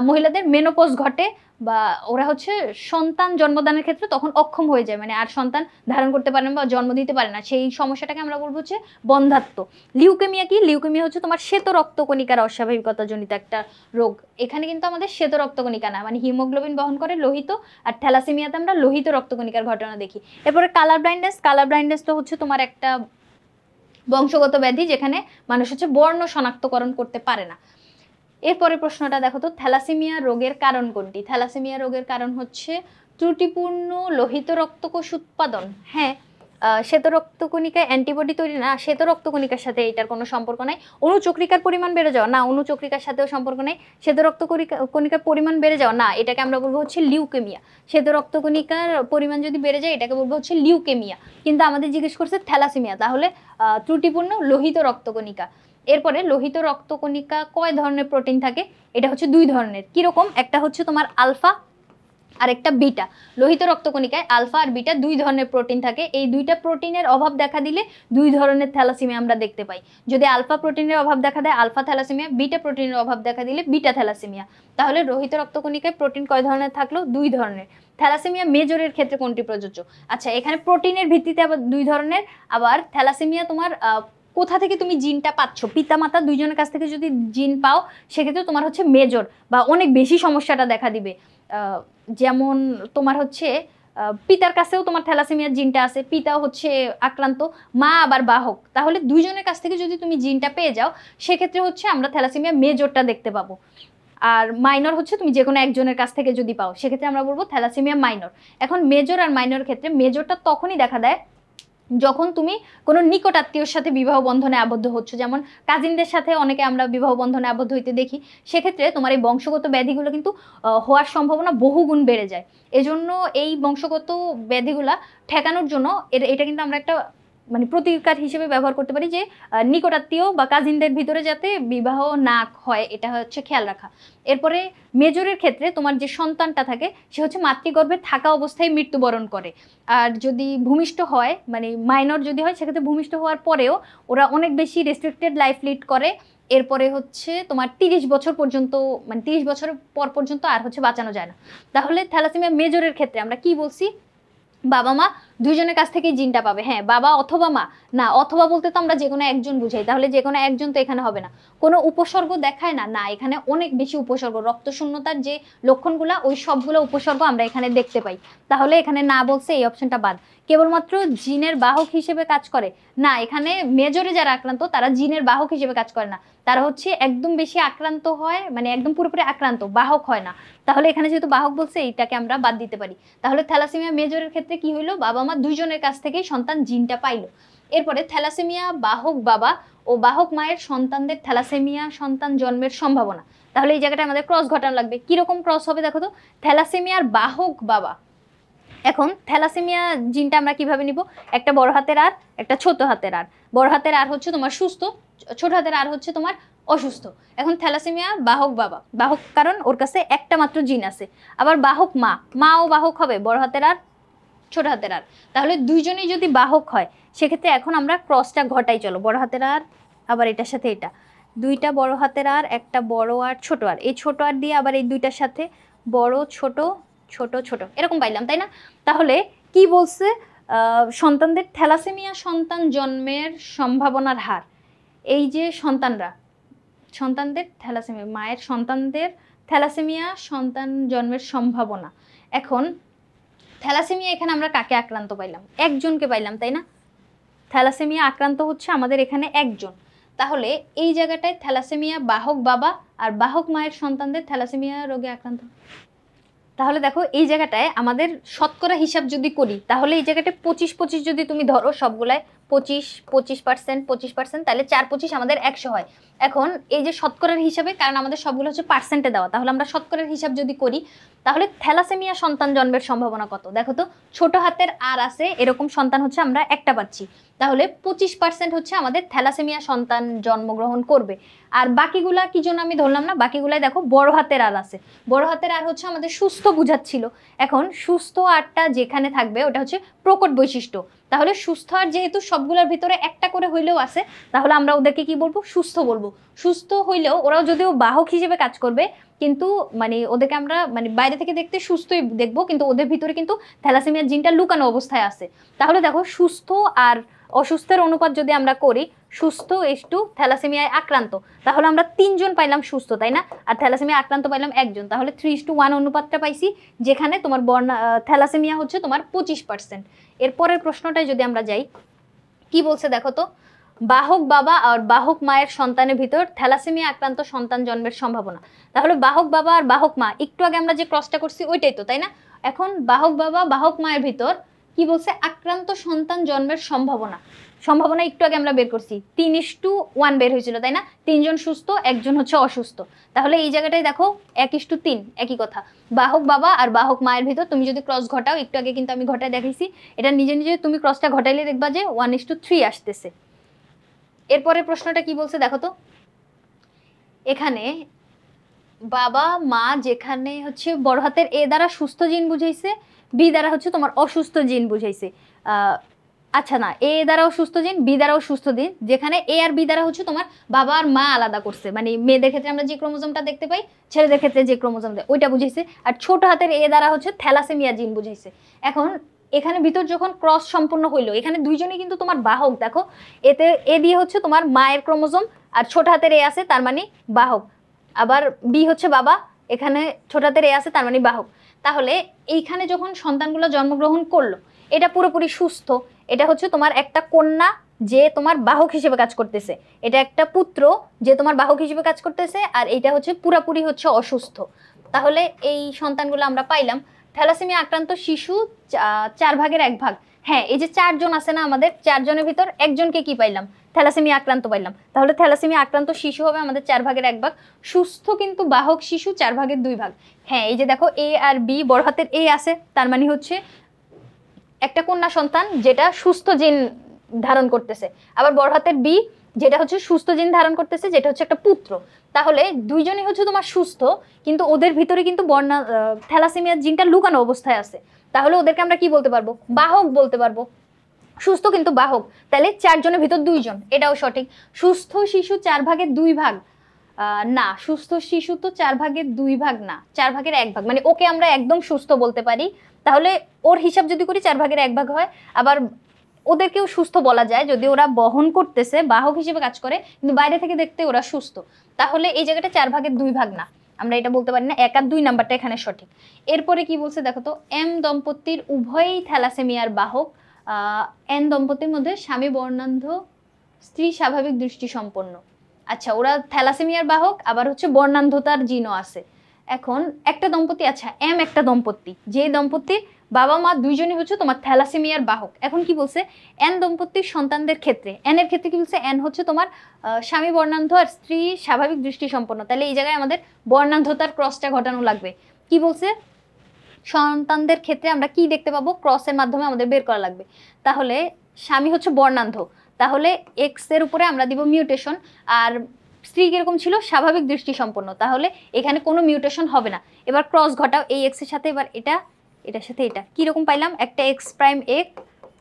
[SPEAKER 1] মহিলাদের মেনোপজ ঘটে, বা ওরা হচ্ছে সন্তান জন্মদানের ক্ষেত্রে তখন অক্ষম হয়ে যায়, মানে আর সন্তান ধারণ করতে পারে না বা জন্ম দিতে পারে না, সেই সমস্যাটাকে আমরা বলবো হচ্ছে বন্ধ্যাত্ব। লিউকেমিয়া কি? লিউকেমিয়া হচ্ছে তোমার শ্বেত রক্তকণিকার অস্বাভাবিকতা জনিত একটা রোগ। এখানে কিন্তু আমাদের শ্বেত রক্তকণিকা না, মানে হিমোগ্লোবিন বহন করে লোহিত, আর থ্যালাসেমিয়াতে আমরা লোহিত রক্তকণিকার ঘটনা দেখি। এরপরে কালার ব্লাইন্ডনেস। কালার ব্লাইন্ডনেস তো হচ্ছে তোমার একটা বংশগত ব্যাধি যেখানে মানুষ হচ্ছে বর্ণ শনাক্তকরণ করতে পারে না। এরপরে প্রশ্নটা দেখো তো, থ্যালাসেমিয়া রোগের কারণ কোনটি? থ্যালাসেমিয়া রোগের কারণ হচ্ছে ত্রুটিপূর্ণ লোহিত রক্তকোষ উৎপাদন। হ্যাঁ, শ্বেত রক্তকণিকায় অ্যান্টিবডি তৈরি না, শ্বেত রক্তকণিকার সাথে এটার কোনো সম্পর্ক নাই। অণুচক্রিকার পরিমাণ বেড়ে যাওয়া না, অণুচক্রিকার সাথেও সম্পর্ক নেই। শ্বেত রক্তকণিকার পরিমাণ বেড়ে যাওয়া না, এটাকে আমরা বলবো হচ্ছে লিউকেমিয়া। শ্বেত রক্তকণিকার পরিমাণ যদি বেড়ে যায় এটাকে বলবো হচ্ছে লিউকেমিয়া। কিন্তু আমাদের জিজ্ঞেস করছে থ্যালাসেমিয়া, তাহলে ত্রুটিপূর্ণ লোহিত রক্তকণিকা। এরপরে লোহিত রক্তকণিকা কয় ধরনের প্রোটিন থাকে? এটা হচ্ছে 2 ধরনের। কিরকম? একটা হচ্ছে তোমার আলফা আর একটা বিটা। লোহিত রক্তকণিকায় আলফা আর বিটা 2 ধরনের প্রোটিন থাকে। এই 2টা প্রোটিনের অভাব দেখা দিলে 2 ধরনের থ্যালাসেমিয়া আমরা দেখতে পাই। যদি আলফা প্রোটিনের অভাব দেখা দেয় আলফা থ্যালাসেমিয়া, বিটা প্রোটিনের অভাব দেখা দিলে বিটা থ্যালাসেমিয়া। তাহলে লোহিত রক্তকণিকায় প্রোটিন কয় ধরনের থাকলো? 2 ধরনের। থ্যালাসেমিয়া মেজরের ক্ষেত্রে কোনটি প্রযোজ্য? আচ্ছা, এখানে প্রোটিনের ভিত্তিতে আবার 2 ধরনের। আবার থ্যালাসেমিয়া তোমার কোথা থেকে তুমি জিনটা পাচ্ছ, পিতামাতা দুইজনের কাছ থেকে যদি জিন পাও সেক্ষেত্রে তোমার হচ্ছে মেজর বা অনেক বেশি সমস্যাটা দেখা দিবে। যেমন তোমার হচ্ছে পিতার কাছেও তোমার থ্যালাসেমিয়ার জিনটা আছে, পিতাও হচ্ছে আক্রান্ত, মা আবার বাহক, তাহলে দুইজনের কাছ থেকে যদি তুমি জিনটা পেয়ে যাও সেক্ষেত্রে হচ্ছে আমরা থ্যালাসেমিয়া মেজরটা দেখতে পাবো। আর মাইনর হচ্ছে তুমি যে কোনো একজনের কাছ থেকে যদি পাও সেক্ষেত্রে আমরা বলবো থ্যালাসেমিয়া মাইনর। এখন মেজর আর মাইনর ক্ষেত্রে মেজরটা তখনই দেখা দেয় যখন তুমি কোনো নিকট আত্মীয়র সাথে বিবাহ বন্ধনে আবদ্ধ হচ্ছ, যেমন কাজিনদের সাথে অনেকে আমরা বিবাহ বন্ধনে আবদ্ধ হইতে দেখি। সেক্ষেত্রে তোমার এই বংশগত ব্যাধিগুলো কিন্তু হওয়ার সম্ভাবনা বহুগুণ বেড়ে যায়। এজন্য এই বংশগত ব্যাধিগুলা ঠেকানোর জন্য এটা কিন্তু আমরা একটা মানে প্রতিকার হিসেবে ব্যবহার করতে পারি যে নিকট আত্মীয় বা কাজিনদের ভিতরে যাতে বিবাহ না হয়, এটা হচ্ছে খেয়াল রাখা। এরপরে মেজরের ক্ষেত্রে তোমার যে সন্তানটা থাকে সে হচ্ছে মাতৃগর্ভে থাকা অবস্থায় মৃত্যুবরণ করে। আর যদি ভূমিষ্ঠ হয়, মানে মাইনর যদি হয় সেক্ষেত্রে ভূমিষ্ঠ হওয়ার পরেও ওরা অনেক বেশি রেস্ট্রিক্টেড লাইফ লিড করে। এরপরে হচ্ছে তোমার 30 বছর পর্যন্ত, মানে 30 বছর পর পর্যন্ত আর হচ্ছে বাঁচানো যায় না। তাহলে থ্যালাসেমিয়া মেজরের ক্ষেত্রে আমরা কি বলছি? বাবা মা দুইজনের কাছ থেকেই জিনটা পাবে। হ্যাঁ, বাবা অথবা মা না, অথবা বলতে তো আমরা যে কোনো একজন বুঝাই, তাহলে যে কোনো একজন তো এখানে হবে না। কোনো উপসর্গ দেখায় না, না এখানে অনেক বেশি উপসর্গ, রক্তশূন্যতার যে লক্ষণগুলা ওই সবগুলো উপসর্গ আমরা এখানে দেখতে পাই। তাহলে এখানে না বলছে এই অপশনটা বাদ। কেবলমাত্র জিনের বাহক হিসেবে কাজ করে না, এখানে মেজরে যারা আক্রান্ত তারা জিনের বাহক হিসেবে কাজ করে না, তারা হচ্ছে একদম বেশি আক্রান্ত হয়, মানে একদম পুরোপুরি আক্রান্ত, বাহক হয় না। তাহলে এখানে যেহেতু বাহক বলছে এইটাকে আমরা বাদ দিতে পারি। তাহলে থ্যালাসেমিয়া মেজরের ক্ষেত্রে কি হইলো? বাবা মা দুইজনের কাছ থেকেই সন্তান জিনটা পাইলো। এরপরে থ্যালাসেমিয়া বাহক বাবা ও বাহক মায়ের সন্তানদের থ্যালাসেমিয়া সন্তান জন্মের সম্ভাবনা। তাহলে এই জায়গাটা আমাদের ক্রস ঘটানো লাগবে। কিরকম ক্রস হবে দেখো তো? থ্যালাসেমিয়ার বাহক বাবা, এখন থ্যালাসেমিয়া জিনটা আমরা কিভাবে নিব? একটা বড় হাতের আর, একটা ছোট হাতের আর। বড় হাতের আর হচ্ছে তোমার সুস্থ, ছোট হাতের আর হচ্ছে তোমার অসুস্থ। এখন থ্যালাসেমিয়া বাহক বাবা, বাহক কারণ ওর কাছে একটা মাত্র জিন আছে। আবার বাহক মা, মাও বাহক হবে, বড় হাতের আর ছোট হাতের আর। তাহলে দুইজনেই যদি বাহক হয় সেক্ষেত্রে এখন আমরা ক্রসটা ঘটাই, চলো বড় হাতের আর আবার এটার সাথে এটা, দুইটা বড় হাতের আর, একটা বড় আর ছোট আর, এই ছোট আর দিয়ে আবার এই দুইটার সাথে বড় ছোট ছোট ছোট এরকম পাইলাম, তাই না? তাহলে কি বলছে? সন্তানদের থ্যালাসেমিয়া সন্তান জন্মের সম্ভাবনার হার, এই যে সন্তানদের থ্যালাসেমিয়া, মায়ের সন্তানদের থ্যালাসেমিয়া সন্তান জন্মের সম্ভাবনা। এখন থ্যালাসেমিয়া এখানে আমরা কাকে আক্রান্ত পাইলাম? একজনকে পাইলাম, তাই না? থ্যালাসেমিয়া আক্রান্ত হচ্ছে আমাদের এখানে একজন। তাহলে এই জায়গাটায় থ্যালাসেমিয়া বাহক বাবা আর বাহক মায়ের সন্তানদের থ্যালাসেমিয়া রোগে আক্রান্ত। তাহলে দেখো এই জায়গাটায় আমাদের শতকরা হিসাব যদি করি তাহলে এই জায়গাটায় 25-25 যদি তুমি ধরো সবগুলায় 25% 25%, তাহলে 4-25 আমাদের 100 হয়। এখন এই যে শতকরার হিসাবে, কারণ আমাদের সবগুলো হচ্ছে পার্সেন্টে দেওয়া, তাহলে আমরা শতকরার হিসাব যদি করি তাহলে থ্যালাসেমিয়া সন্তান জন্মের সম্ভাবনা কত? দেখো তো, ছোট হাতের আর আছে এরকম সন্তান হচ্ছে আমরা একটা পাচ্ছি, তাহলে 25% হচ্ছে আমাদের থ্যালাসেমিয়া সন্তান জন্মগ্রহণ করবে। আর বাকিগুলা কি জন্য আমি ধরলাম না? বাকিগুলাই দেখো বড় হাতের আর আছে, বড় হাতের আর হচ্ছে আমাদের সুস্থ বুঝাচ্ছিল। এখন সুস্থ আরটা যেখানে থাকবে ওটা হচ্ছে প্রকট বৈশিষ্ট্য। তাহলে সুস্থ আর যেহেতু সবগুলোর ভিতরে একটা করে হইলেও আছে, তাহলে আমরা ওদেরকে কি বলবো? সুস্থ বলবো। সুস্থ হইলেও ওরাও যদিও বাহক হিসেবে কাজ করবে, কিন্তু মানে ওদেরকে আমরা মানে বাইরে থেকে দেখতে সুস্থই দেখবো, কিন্তু ওদের ভিতরে কিন্তু থ্যালাসেমিয়ার জিনটা লুকানো অবস্থায় আছে। তাহলে দেখো সুস্থ আর অসুস্থের অনুপাত যদি আমরা করি, সুস্থ ইস্টু থ্যালাসেমিয়ায় আক্রান্ত, তাহলে আমরা 3 জন পাইলাম সুস্থ, তাই না? আর থ্যালাসেমিয়া আক্রান্ত পাইলাম 1 জন, তাহলে 3:1 অনুপাতটা পাইছি, যেখানে তোমার থ্যালাসেমিয়া হচ্ছে তোমার 25%। এরপরের প্রশ্নটায় যদি আমরা যাই, কি বলছে দেখো তো? বাহক বাবা আর বাহক মায়ের সন্তানের ভিতর থ্যালাসেমিয়া আক্রান্ত সন্তান জন্মের সম্ভাবনা। তাহলে বাহক বাবা আর বাহক মা, একটু আগে আমরা যে ক্রসটা করছি ওইটাই তো, তাই না? এখন বাহক বাবা বাহক মায়ের ভিতর কি বলছে, আক্রান্ত সন্তান জন্মের সম্ভাবনা, সম্ভাবনা একটু আগে আমরা বের করছি 3:1 বের হয়েছিল তাই না, 3 জন সুস্থ 1 জন হচ্ছে অসুস্থ। তাহলে এই জায়গাটায় দেখো 1:3 একই কথা, বাহক বাবা আর বাহক মায়ের ভিতর তুমি যদি ক্রস ঘটাও, একটু আগে কিন্তু আমি ঘটায় দেখাইছি, এটা নিজে নিজে তুমি ক্রসটা ঘটাইলে দেখবা যে 1:3 আসতেছে। এরপরের প্রশ্নটা কি বলছে দেখো তো, এখানে বাবা মা যেখানে হচ্ছে বড় হাতের এ দ্বারা সুস্থ জিন বুঝাইছে, বি দ্বারা হচ্ছে তোমার অসুস্থ জিন বুঝাইছে। আচ্ছা না, এ দ্বারাও সুস্থ জিন, বি দ্বারাও সুস্থ জিন, যেখানে এ আর বি দ্বারা হচ্ছে তোমার বাবা আর মা আলাদা করছে, মানে মেয়েদের ক্ষেত্রে আমরা যে ক্রোমোজোমটা দেখতে পাই, ছেলেদের ক্ষেত্রে যে ক্রোমোজোম দেয় ওইটা বুঝাইছে। আর ছোট হাতের এ দ্বারা হচ্ছে থ্যালাসেমিয়া জিন বুঝাইছে। এখন এখানে ভিতর যখন ক্রস সম্পূর্ণ হইলো, এখানে দুইজনই কিন্তু তোমার বাহক, দেখো এতে এ দিয়ে হচ্ছে তোমার মায়ের ক্রোমোজোম, আর ছোট হাতের এ আছে তার মানে বাহক, আবার বি হচ্ছে বাবা, এখানে ছোট হাতের এ আছে তার মানে বাহক। তাহলে এইখানে যখন সন্তানগুলো জন্মগ্রহণ করলো, এটা পুরোপুরি সুস্থ, এটা হচ্ছে তোমার একটা কন্যা যে তোমার বাহক হিসেবে কাজ করতেছে, এটা একটা পুত্র যে তোমার বাহক হিসেবে কাজ করতেছে, আর এইটা হচ্ছে পুরাপুরি হচ্ছে অসুস্থ। তাহলে এই সন্তানগুলো আমরা পাইলাম। থ্যালাসেমিয়া আক্রান্ত শিশু 1/4 হ্যাঁ, এই যে 4 জন আছে না আমাদের, 4 জনের ভিতর একজনকে কি পাইলাম, থ্যালাসেমিয়া আক্রান্ত পাইলাম। তাহলে থ্যালাসেমিয়া আক্রান্ত শিশু হবে আমাদের 4/1, সুস্থ কিন্তু বাহক শিশু 4/2। হ্যাঁ, এই যে দেখো এ আর বি, বড় হাতের এ আছে তার মানে হচ্ছে একটা কন্যা সন্তান যেটা সুস্থ জিন ধারণ করতেছে, আবার বড় হাতের বি যেটা হচ্ছে সুস্থ জিন ধারণ করতেছে, যেটা হচ্ছে একটা পুত্র। তাহলে দুইজনই হচ্ছে তোমার সুস্থ, কিন্তু ওদের ভিতরে কিন্তু থ্যালাসেমিয়ার জিনটা লুকানো অবস্থায় আছে। তাহলে ওদেরকে আমরা কি বলতে পারবো, বাহক বলতে পারবো, সুস্থ কিন্তু বাহক। তাহলে 4 জনের ভিতর 2 জন, এটাও সঠিক। সুস্থ শিশু 4/2, না, সুস্থ শিশু তো 4/2 না, 4/1, মানে ওকে আমরা একদম সুস্থ বলতে পারি। তাহলে ওর হিসাব যদি করি 4/1 হয়। আবার ওদেরকেও সুস্থ বলা যায় যদি ওরা বহন করতেছে, বাহক হিসেবে কাজ করে, কিন্তু বাইরে থেকে দেখতে ওরা সুস্থ। তাহলে এই জায়গাটা 4/2 না, আমরা এটা বলতে পারি না। 1 আর 2 নাম্বারটা এখানে সঠিক। এরপরে কি বলছে দেখো তো, এম দম্পতির উভয়ই থ্যালাসেমিয়ার বাহক। এন দম্পতির মধ্যে স্বামী বর্ণান্ধ, স্ত্রী স্বাভাবিক দৃষ্টি সম্পন্ন। আচ্ছা, ওরা থ্যালাসেমিয়ার বাহক, আবার হচ্ছে বর্ণান্ধতার জিনও আছে। এখন একটা দম্পতি, আচ্ছা এম একটা দম্পতি, যে দম্পতির বাবা মা দুইজনই হচ্ছে তোমার থ্যালাসেমিয়ার বাহক। এখন কি বলছে, এন দম্পতির সন্তানদের ক্ষেত্রে, এন এর ক্ষেত্রে কি বলছে, এন হচ্ছে তোমার স্বামী বর্ণান্ধ আর স্ত্রী স্বাভাবিক দৃষ্টি সম্পন্ন। তাহলে এই জায়গায় আমাদের বর্ণান্ধতার ক্রসটা ঘটানো লাগবে। কি বলছে, সন্তানদের ক্ষেত্রে আমরা কি দেখতে পাবো, ক্রসের মাধ্যমে আমাদের বের করা লাগবে। তাহলে স্বামী হচ্ছে বর্ণান্ধ, তাহলে এক্স এর উপরে আমরা দিব মিউটেশন, আর স্ত্রী কিরকম ছিল, স্বাভাবিক দৃষ্টি সম্পন্ন, তাহলে এখানে কোনো মিউটেশন হবে না। এবার ক্রস ঘটাও এই এক্স এর সাথে, এবার এটা এটার সাথে এটা কিরকম পাইলাম, একটা এক্স প্রাইম এক্স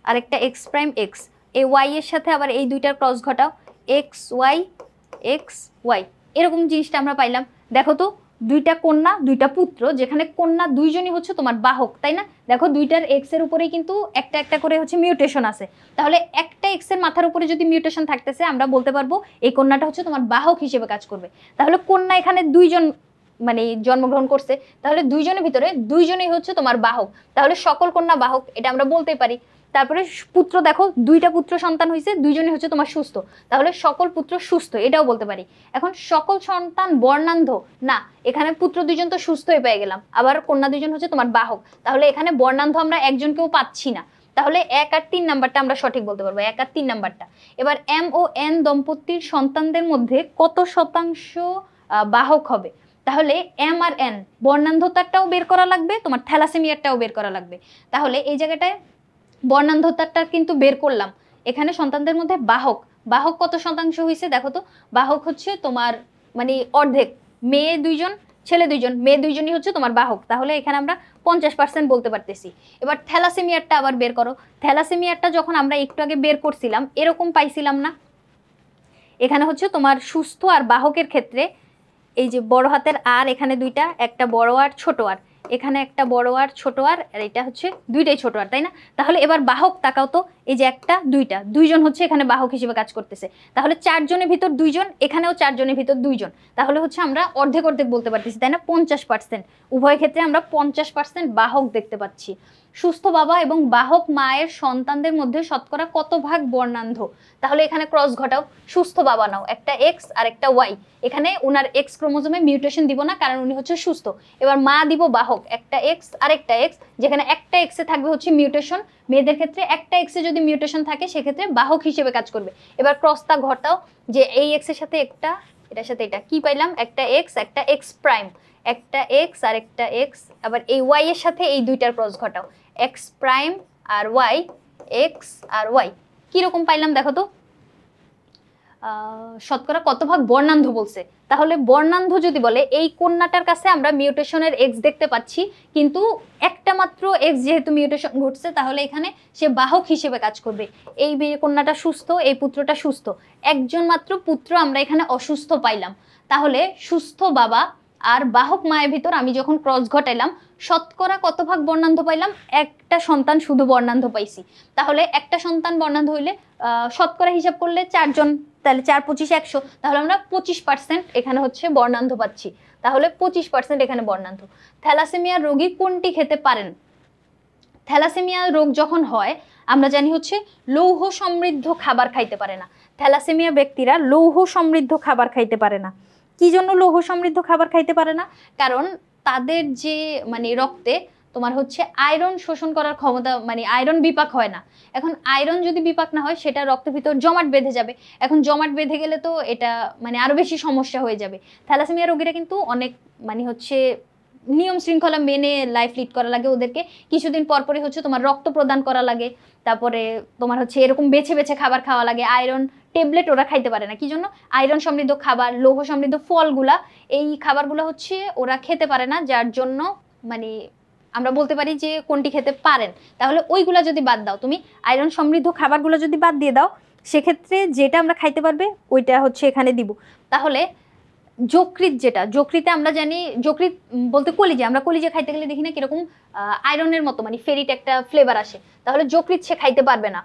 [SPEAKER 1] আর একটা এক্স প্রাইম এক্স, এই ওয়াই এর সাথে আবার এই দুইটার ক্রস ঘটাও, এক্স ওয়াই, এরকম জিনিসটা আমরা পাইলাম। দেখো তো, দুইটা কন্যা দুইটা পুত্র, যেখানে কন্যা দুইজনই হচ্ছে তোমার বাহক, তাই না? দেখো দুইটার এক্স এর উপরেই কিন্তু একটা একটা করে হচ্ছে মিউটেশন আছে। তাহলে একটা এক্স এর মাথার উপরে যদি মিউটেশন থাকতেছে, আমরা বলতে পারবো এই কন্যাটা হচ্ছে তোমার বাহক হিসেবে কাজ করবে। তাহলে কন্যা এখানে 2 জন মানে জন্মগ্রহণ করছে, তাহলে 2 জনের ভিতরে 2 জনই হচ্ছে তোমার বাহক, তাহলে সকল কন্যা বাহক, এটা আমরা বলতে পারি। তারপরে পুত্র, দেখো 2টা পুত্র সন্তান হয়েছে, 2 জনই হচ্ছে তোমার সুস্থ, তাহলে সকল পুত্র সুস্থ, এটাও বলতে পারি। এখন সকল সন্তান বর্ণান্ধ, না, এখানে পুত্র 2 জন তো সুস্থই পেয়ে গেলাম, আবার কন্যা 2 জন হচ্ছে তোমার বাহক, তাহলে এখানে বর্ণান্ধ আমরা একজনকেও পাচ্ছি না। তাহলে 1 আর 3 নাম্বারটা আমরা সঠিক বলতে পারবো, 1 আর 3 নাম্বারটা। এবার এম ও এন দম্পতির সন্তানদের মধ্যে কত শতাংশ বাহক হবে? তাহলে এম আর এন, বর্ণান্ধতারটাও বের করা লাগবে, তোমার থ্যালাসেমিয়ারটাও বের করা লাগবে। তাহলে এই জায়গাটায় বর্ণান্ধতারটা কিন্তু বের করলাম। এখানে সন্তানদের মধ্যে বাহক কত শতাংশ হয়েছে দেখো তো, বাহক হচ্ছে তোমার মানে অর্ধেক, মেয়ে 2 জন ছেলে 2 জন, মেয়ে 2 জনই হচ্ছে তোমার বাহক, তাহলে এখানে আমরা 50% বলতে পারতেছি। এবার থ্যালাসেমিয়ারটা আবার বের করো। থ্যালাসেমিয়ারটা যখন আমরা একটু আগে বের করছিলাম, এরকম পাইছিলাম না? এখানে হচ্ছে তোমার সুস্থ আর বাহকের ক্ষেত্রে এই যে বড় হাতের আর, এখানে 2টা, একটা বড় আর ছোট আর, এখানে একটা বড় আর ছোট আর এটা হচ্ছে 2টাই ছোট আর, তাই না? তাহলে এবার বাহক তাকাও তো, এই যে একটা 2টা, 2 জন হচ্ছে এখানে বাহক হিসেবে কাজ করতেছে, তাহলে 4 জনের ভিতর 2 জন, এখানেও 4 জনের ভিতর 2 জন, তাহলে হচ্ছে আমরা অর্ধেক বলতে পারতেছি, তাই না? 50%, উভয় ক্ষেত্রে আমরা 50% বাহক দেখতে পাচ্ছি। সুস্থ বাবা এবং বাহক মায়ের সন্তানদের মধ্যে শতকরা কত ভাগ বর্ণান্ধ? তাহলে এখানে ক্রস ঘটাও, সুস্থ বাবা নাও, একটা এক্স আর একটা ওয়াই, এখানে ওনার এক্স ক্রোমোজোমে মিউটেশন দিব না কারণ উনি হচ্ছে সুস্থ। এবার মা দিব বাহক, একটা এক্স আর একটা এক্স, যেখানে একটা এক্সে থাকবে হচ্ছে মিউটেশন, মেয়েদের ক্ষেত্রে একটা এক্সে যদি মিউটেশন থাকে সেক্ষেত্রে বাহক হিসেবে কাজ করবে। এবার ক্রসটা ঘটাও, যে এই এক্স এর সাথে একটা, এটার সাথে এটা, কি পাইলাম, একটা এক্স প্রাইম, একটা এক্স আর একটা এক্স, আবার এই ওয়াই এর সাথে এই দুইটার ক্রস ঘটাও, এক্স প্রাইম আর ওয়াই, এক্স আর ওয়াই, কিরকম পাইলাম দেখো তো। শতকরা কত ভাগ বর্ণান্ধ বলছে, তাহলে বর্ণান্ধ যদি বলে এই কন্যাটার কাছে আমরা মিউটেশনের এক্স দেখতে পাচ্ছি, কিন্তু একটা মাত্র এক্স যেহেতু মিউটেশন ঘটছে তাহলে এখানে সে বাহক হিসেবে কাজ করবে। এই কন্যাটা সুস্থ, এই পুত্রটা সুস্থ, একজন মাত্র পুত্র আমরা এখানে অসুস্থ পাইলাম। তাহলে সুস্থ বাবা আর বাহক মায়ের ভিতর আমি যখন ক্রস ঘটাইলাম শতকরা কত ভাগ বর্ণান্ধ পাইলাম, একটা সন্তান শুধু বর্ণান্ধ পাইছি। তাহলে একটা সন্তান বর্ণান্ধ হইলে শতকরা হিসাব করলে 4 জন, তাহলে 4 25 100, তাহলে আমরা 25% এখানে হচ্ছে বর্ণান্ধ পাচ্ছি। তাহলে 25% এখানে বর্ণান্ধ। থ্যালাসেমিয়া রোগী কোনটি খেতে পারেন? থ্যালাসেমিয়া রোগ যখন হয় আমরা জানি হচ্ছে লৌহ সমৃদ্ধ খাবার খাইতে পারে না। থ্যালাসেমিয়া ব্যক্তিরা লৌহ সমৃদ্ধ খাবার খাইতে পারে না। কি জন্য লৌহ সমৃদ্ধ খাবার খাইতে পারে না? কারণ তাদের যে মানে রক্তে তোমার হচ্ছে আয়রন শোষণ করার ক্ষমতা, মানে আয়রন বিপাক হয় না। এখন আয়রন যদি বিপাক না হয় সেটা রক্তের ভিতর জমাট বেঁধে যাবে। এখন জমাট বেঁধে গেলে তো এটা মানে আরো বেশি সমস্যা হয়ে যাবে। থ্যালাসেমিয়া রোগীরা কিন্তু অনেক মানে হচ্ছে নিয়ম শৃঙ্খলা মেনে লাইফ লিড করা লাগে, ওদেরকে কিছুদিন পরপরই হচ্ছে তোমার রক্ত প্রদান করা লাগে, তারপরে তোমার হচ্ছে এরকম বেছে বেছে খাবার খাওয়া লাগে। আয়রন ট্যাবলেট ওরা খাইতে পারে না, কি জন্য? আয়রন সমৃদ্ধ খাবার, লৌহ সমৃদ্ধ ফলগুলা, এই খাবারগুলো হচ্ছে ওরা খেতে পারে না, যার জন্য মানে আমরা বলতে পারি যে কোনটি খেতে পারেন। তাহলে ওইগুলা যদি বাদ দাও, তুমি আয়রন সমৃদ্ধ খাবারগুলো যদি বাদ দিয়ে দাও, সেক্ষেত্রে যেটা আমরা খাইতে পারবে ওইটা হচ্ছে এখানে দিব। তাহলে যকৃৎ, যেটা যকৃতে আমরা জানি, যকৃৎ বলতে কলিজা, আমরা কলিজা খাইতে গেলে দেখি না কিরকম আয়রনের মতো মানে ফেরিট একটা ফ্লেভার আসে, তাহলে যকৃৎ সে খাইতে পারবে না।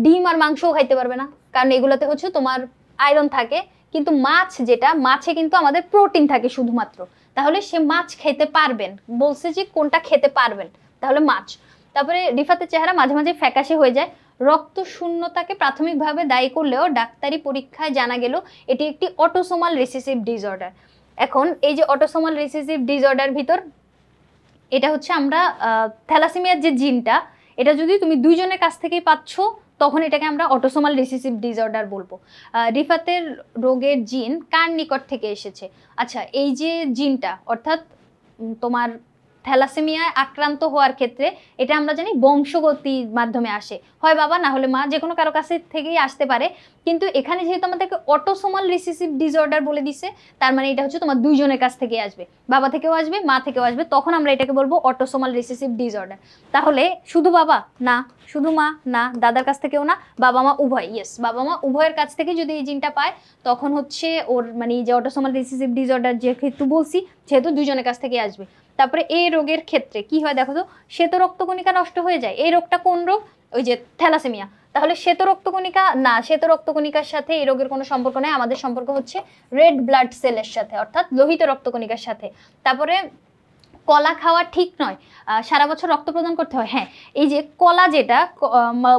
[SPEAKER 1] ডিম আর মাংসও খাইতে পারবে না, কারণ এগুলোতে হচ্ছে তোমার আয়রন থাকে। কিন্তু মাছ, যেটা মাছে কিন্তু আমাদের প্রোটিন থাকে শুধুমাত্র, তাহলে সে মাছ খেতে পারবেন। বলছে যে কোনটা খেতে পারবেন, তাহলে মাছ। তারপরে রিফাতের চেহারা মাঝে মাঝে ফ্যাকাশে হয়ে যায়। রক্ত শূন্যতাকে প্রাথমিকভাবে দায়ী করলেও ডাক্তারি পরীক্ষায় জানা গেল এটি একটি অটোসোমাল রিসেসিভ ডিসঅর্ডার। এখন এই যে অটোসোমাল রিসেসিভ ডিসঅর্ডার ভিতর এটা হচ্ছে আমরা থ্যালাসেমিয়ার যে জিনটা, এটা যদি তুমি দুইজনের কাছ থেকেই পাচ্ছ তখন এটাকে আমরা অটোসোমাল রিসেসিভ ডিসঅর্ডার বলবো। রিফাতের রোগের জিন কার নিকট থেকে এসেছে? আচ্ছা, এই যে জিনটা অর্থাৎ তোমার থ্যালাসেমিয়ায় আক্রান্ত হওয়ার ক্ষেত্রে এটা আমরা জানি বংশগতির মাধ্যমে আসে, হয় বাবা না হলে মা, যে কোনো কারো কাছে থেকেই আসতে পারে। কিন্তু এখানে যেহেতু আমাদেরকে অটোসোমাল রিসেসিভ ডিসঅর্ডার বলে দিছে, তার মানে এটা হচ্ছে তোমার দুইজনের কাছ থেকে আসবে, বাবা থেকেও আসবে মা থেকেও আসবে, তখন আমরা এটাকে বলবো অটোসোমাল রিসেসিভ ডিসঅর্ডার। তাহলে শুধু বাবা না, শুধু মা না, দাদার কাছ থেকেও না, বাবা মা উভয়, ইয়েস বাবা মা উভয়ের কাছ থেকে যদি এই জিনটা পায় তখন হচ্ছে ওর মানে যে অটোসোমাল রিসেসিভ ডিসঅর্ডার যেহেতু বলছি সেহেতু দুজনের কাছ থেকে আসবে। তারপরে এই রোগের ক্ষেত্রে কি হয় দেখো তো, শ্বেত রক্তকণিকা নষ্ট হয়ে যায়। এই রোগটা কোন রোগ? ওই যে থ্যালাসেমিয়া। তাহলে শ্বেত রক্তকণিকা না, শ্বেত রক্তকণিকার সাথে এই রোগের কোনো সম্পর্ক নেই, আমাদের সম্পর্ক হচ্ছে রেড ব্লাড সেলের সাথে, অর্থাৎ লোহিত রক্তকণিকার সাথে। তারপরে কলা খাওয়া ঠিক নয়, সারা বছর রক্ত প্রদান করতে হয়। হ্যাঁ, এই যে কলা, যেটা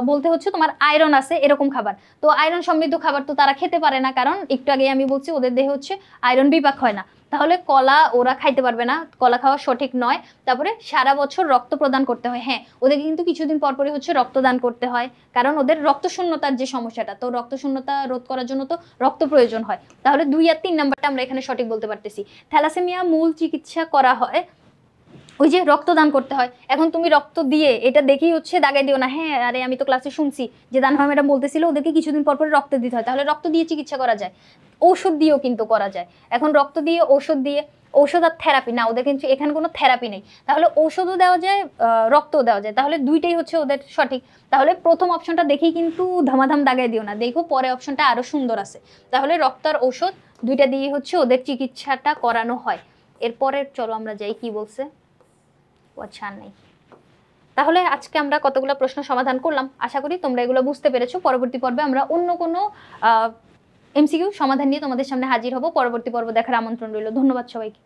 [SPEAKER 1] বলতে হচ্ছে তোমার আয়রন আছে এরকম খাবার, তো আয়রন সমৃদ্ধ খাবার তো তারা খেতে পারে না, কারণ একটু আগে আমি বলছি ওদের দেহে হচ্ছে আয়রন বিপাক হয় না, তাহলে কলা ওরা খাইতে পারবে না, কলা খাওয়া সঠিক নয়। তারপরে সারা বছর রক্ত প্রদান করতে হয়, হ্যাঁ ওদেরকে কিন্তু কিছুদিন পরপরই হচ্ছে রক্তদান করতে হয়, কারণ ওদের রক্তশূন্যতার যে সমস্যাটা, তো রক্তশূন্যতা রোধ করার জন্য তো রক্ত প্রয়োজন হয়। তাহলে 2 আর 3 নাম্বারটা আমরা এখানে সঠিক বলতে পারতেছি। থ্যালাসেমিয়া মূল চিকিৎসা করা হয় ওই যে রক্তদান করতে হয়। এখন তুমি রক্ত দিয়ে এটা দেখেই হচ্ছে দাগাই দিও না, হ্যাঁ আরে আমি তো ক্লাসে শুনছি যে দানহা ম্যাডাম বলতেছিল ওদেরকে কিছুদিন পর রক্ত দিতে হয়, তাহলে রক্ত দিয়ে চিকিৎসা করা যায়, ঔষধ দিয়েও কিন্তু করা যায়। এখন রক্ত দিয়ে ঔষধ দিয়ে, ঔষধ আর থেরাপি না, ওদের কিন্তু এখানে কোনো থেরাপি নেই, তাহলে ঔষধও দেওয়া যায় রক্তও দেওয়া যায়, তাহলে দুইটাই হচ্ছে ওদের সঠিক। তাহলে প্রথম অপশনটা দেখেই কিন্তু ধামাধাম দাগাই দিও না, দেখো পরে অপশনটা আরো সুন্দর আছে। তাহলে রক্ত আর ঔষধ দুইটা দিয়ে হচ্ছে ওদের চিকিৎসাটা করানো হয়। এরপরে চলো আমরা যাই, কি বলছে, আচ্ছা নেই। তাহলে আজকে আমরা কতগুলো প্রশ্ন সমাধান করলাম, আশা করি তোমরা এগুলো বুঝতে পেরেছো। পরবর্তী পর্বে আমরা অন্য কোনো এমসিকিউ সমাধান নিয়ে তোমাদের সামনে হাজির হব। পরবর্তী পর্ব দেখার আমন্ত্রণ রইল। ধন্যবাদ সবাইকে।